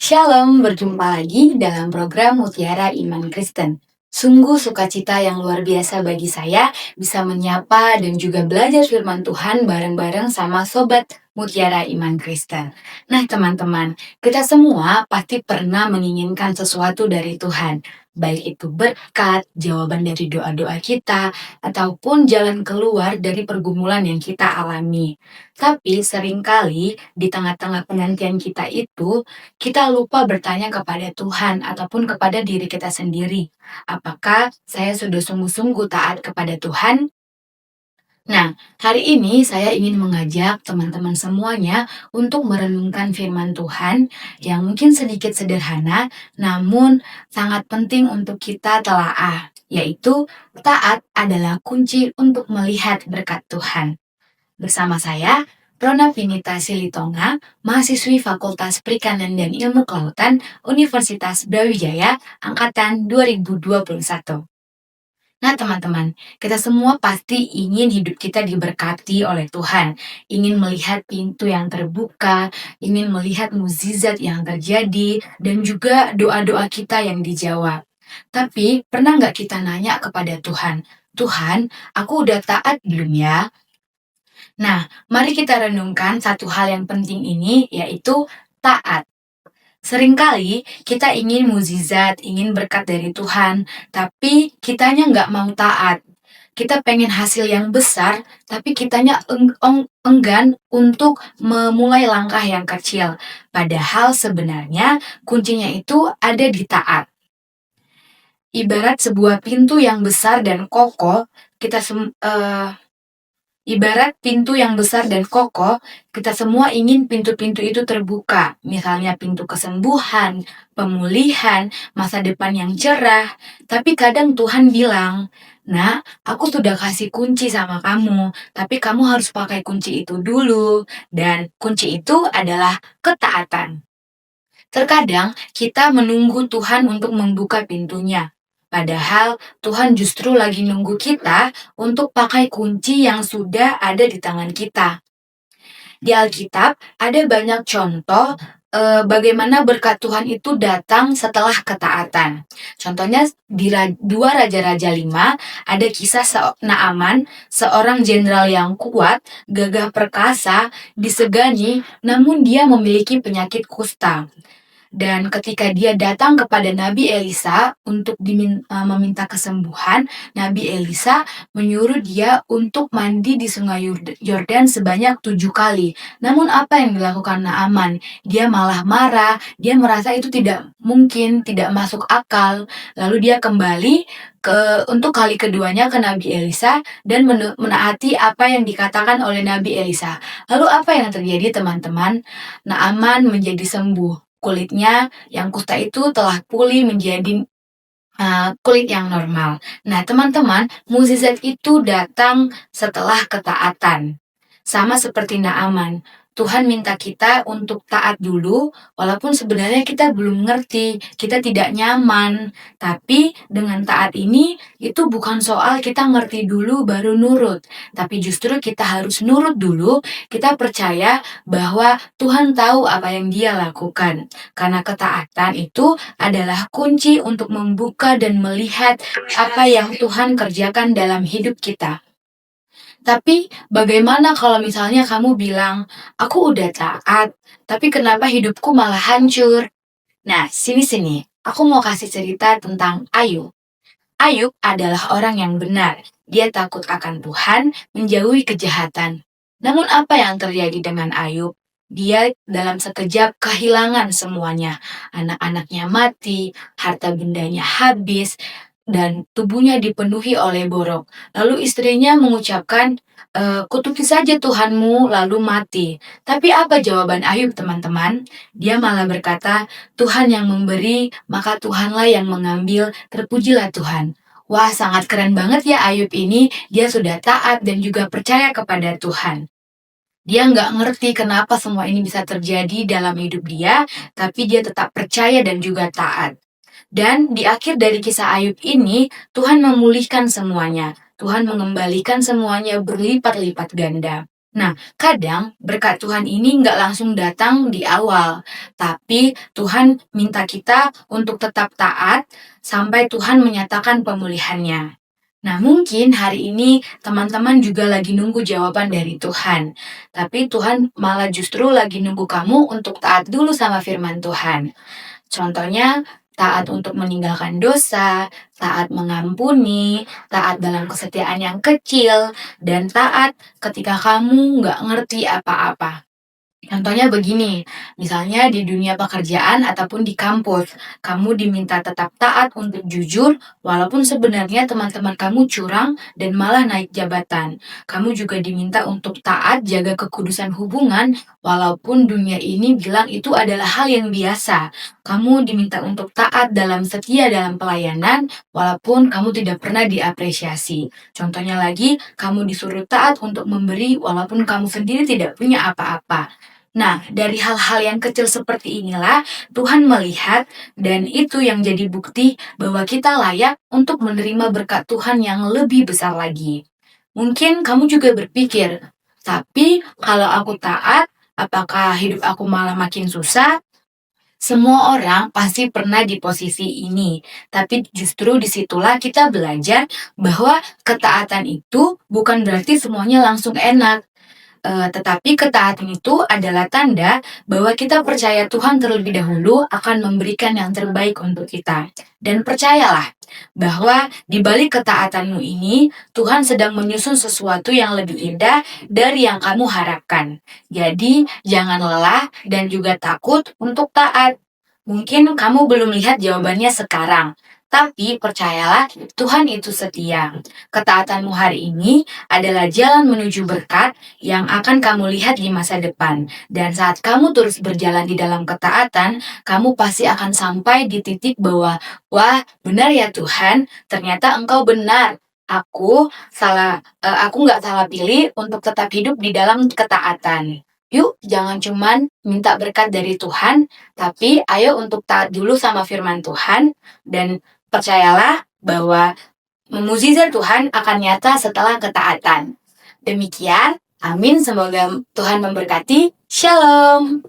Shalom, berjumpa lagi dalam program Mutiara Iman Kristen. Sungguh sukacita yang luar biasa bagi saya bisa menyapa dan juga belajar firman Tuhan bareng-bareng sama Sobat Mutiara Iman Kristen. Nah teman-teman, kita semua pasti pernah menginginkan sesuatu dari Tuhan. Baik itu berkat, jawaban dari doa-doa kita, ataupun jalan keluar dari pergumulan yang kita alami. Tapi seringkali di tengah-tengah penantian kita lupa bertanya kepada Tuhan ataupun kepada diri kita sendiri. Apakah saya sudah sungguh-sungguh taat kepada Tuhan? Nah, hari ini saya ingin mengajak teman-teman semuanya untuk merenungkan firman Tuhan yang mungkin sedikit sederhana, namun sangat penting untuk kita telaah, yaitu taat adalah kunci untuk melihat berkat Tuhan. Bersama saya, Rona Pinita Silitonga, mahasiswi Fakultas Perikanan dan Ilmu Kelautan Universitas Brawijaya, Angkatan 2021. Nah teman-teman, kita semua pasti ingin hidup kita diberkati oleh Tuhan, ingin melihat pintu yang terbuka, ingin melihat mukjizat yang terjadi, dan juga doa-doa kita yang dijawab. Tapi pernah nggak kita nanya kepada Tuhan, Tuhan, aku udah taat belum ya? Nah, mari kita renungkan satu hal yang penting ini, yaitu taat. Seringkali kita ingin mukjizat, ingin berkat dari Tuhan, tapi kitanya nggak mau taat. Kita pengen hasil yang besar, tapi kitanya enggan untuk memulai langkah yang kecil. Padahal sebenarnya kuncinya itu ada di taat. Ibarat sebuah pintu yang besar dan kokoh, kita Ibarat pintu yang besar dan kokoh, kita semua ingin pintu-pintu itu terbuka. Misalnya pintu kesembuhan, pemulihan, masa depan yang cerah. Tapi kadang Tuhan bilang, "Nah, aku sudah kasih kunci sama kamu, tapi kamu harus pakai kunci itu dulu." Dan kunci itu adalah ketaatan. Terkadang kita menunggu Tuhan untuk membuka pintunya. Padahal Tuhan justru lagi nunggu kita untuk pakai kunci yang sudah ada di tangan kita. Di Alkitab ada banyak contoh bagaimana berkat Tuhan itu datang setelah ketaatan. Contohnya di 2 Raja-Raja 5 ada kisah Naaman, seorang jenderal yang kuat, gagah perkasa, disegani, namun dia memiliki penyakit kusta. Dan ketika dia datang kepada Nabi Elisa untuk meminta kesembuhan, Nabi Elisa menyuruh dia untuk mandi di sungai Yordan sebanyak 7 kali. Namun apa yang dilakukan Naaman? Dia malah marah, dia merasa itu tidak mungkin, tidak masuk akal. Lalu dia kembali untuk kali keduanya ke Nabi Elisa dan menaati apa yang dikatakan oleh Nabi Elisa. Lalu apa yang terjadi teman-teman? Naaman menjadi sembuh. Kulitnya yang kusta itu telah pulih menjadi kulit yang normal. Nah, teman-teman, mukjizat itu datang setelah ketaatan. Sama seperti Naaman, Tuhan minta kita untuk taat dulu, walaupun sebenarnya kita belum ngerti, kita tidak nyaman. Tapi dengan taat ini, itu bukan soal kita ngerti dulu baru nurut. Tapi justru kita harus nurut dulu, kita percaya bahwa Tuhan tahu apa yang dia lakukan. Karena ketaatan itu adalah kunci untuk membuka dan melihat apa yang Tuhan kerjakan dalam hidup kita. Tapi bagaimana kalau misalnya kamu bilang, aku udah taat, tapi kenapa hidupku malah hancur? Nah, sini-sini, aku mau kasih cerita tentang Ayub. Ayub adalah orang yang benar. Dia takut akan Tuhan, menjauhi kejahatan. Namun apa yang terjadi dengan Ayub? Dia dalam sekejap kehilangan semuanya. Anak-anaknya mati, harta bendanya habis, dan tubuhnya dipenuhi oleh borok. Lalu istrinya mengucapkan, kutuki saja Tuhanmu lalu mati. Tapi apa jawaban Ayub teman-teman? Dia malah berkata, Tuhan yang memberi, maka Tuhanlah yang mengambil, terpujilah Tuhan. Wah, sangat keren banget ya Ayub ini. Dia sudah taat dan juga percaya kepada Tuhan. Dia nggak ngerti kenapa semua ini bisa terjadi dalam hidup dia, tapi dia tetap percaya dan juga taat. Dan di akhir dari kisah Ayub ini, Tuhan memulihkan semuanya. Tuhan mengembalikan semuanya berlipat-lipat ganda. Nah, kadang berkat Tuhan ini nggak langsung datang di awal, tapi Tuhan minta kita untuk tetap taat sampai Tuhan menyatakan pemulihannya. Nah, mungkin hari ini teman-teman juga lagi nunggu jawaban dari Tuhan, tapi Tuhan malah justru lagi nunggu kamu untuk taat dulu sama firman Tuhan. Contohnya, taat untuk meninggalkan dosa, taat mengampuni, taat dalam kesetiaan yang kecil, dan taat ketika kamu nggak ngerti apa-apa. Contohnya begini, misalnya di dunia pekerjaan ataupun di kampus, kamu diminta tetap taat untuk jujur, walaupun sebenarnya teman-teman kamu curang dan malah naik jabatan. Kamu juga diminta untuk taat jaga kekudusan hubungan, walaupun dunia ini bilang itu adalah hal yang biasa. Kamu diminta untuk taat dalam setia dalam pelayanan, walaupun kamu tidak pernah diapresiasi. Contohnya lagi, kamu disuruh taat untuk memberi, walaupun kamu sendiri tidak punya apa-apa. Nah, dari hal-hal yang kecil seperti inilah Tuhan melihat dan itu yang jadi bukti bahwa kita layak untuk menerima berkat Tuhan yang lebih besar lagi. Mungkin kamu juga berpikir, tapi kalau aku taat, apakah hidup aku malah makin susah? Semua orang pasti pernah di posisi ini, tapi justru disitulah kita belajar bahwa ketaatan itu bukan berarti semuanya langsung enak. Tetapi ketaatan itu adalah tanda bahwa kita percaya Tuhan terlebih dahulu akan memberikan yang terbaik untuk kita. Dan percayalah bahwa di balik ketaatanmu ini, Tuhan sedang menyusun sesuatu yang lebih indah dari yang kamu harapkan. Jadi, jangan lelah dan juga takut untuk taat. Mungkin kamu belum lihat jawabannya sekarang, tapi percayalah Tuhan itu setia. Ketaatanmu hari ini adalah jalan menuju berkat yang akan kamu lihat di masa depan. Dan saat kamu terus berjalan di dalam ketaatan, kamu pasti akan sampai di titik bahwa, wah, benar ya Tuhan, ternyata Engkau benar. Aku nggak salah pilih untuk tetap hidup di dalam ketaatan. Yuk, jangan cuman minta berkat dari Tuhan, tapi ayo untuk taat dulu sama firman Tuhan, dan percayalah bahwa mukjizat Tuhan akan nyata setelah ketaatan. Demikian, amin. Semoga Tuhan memberkati. Shalom.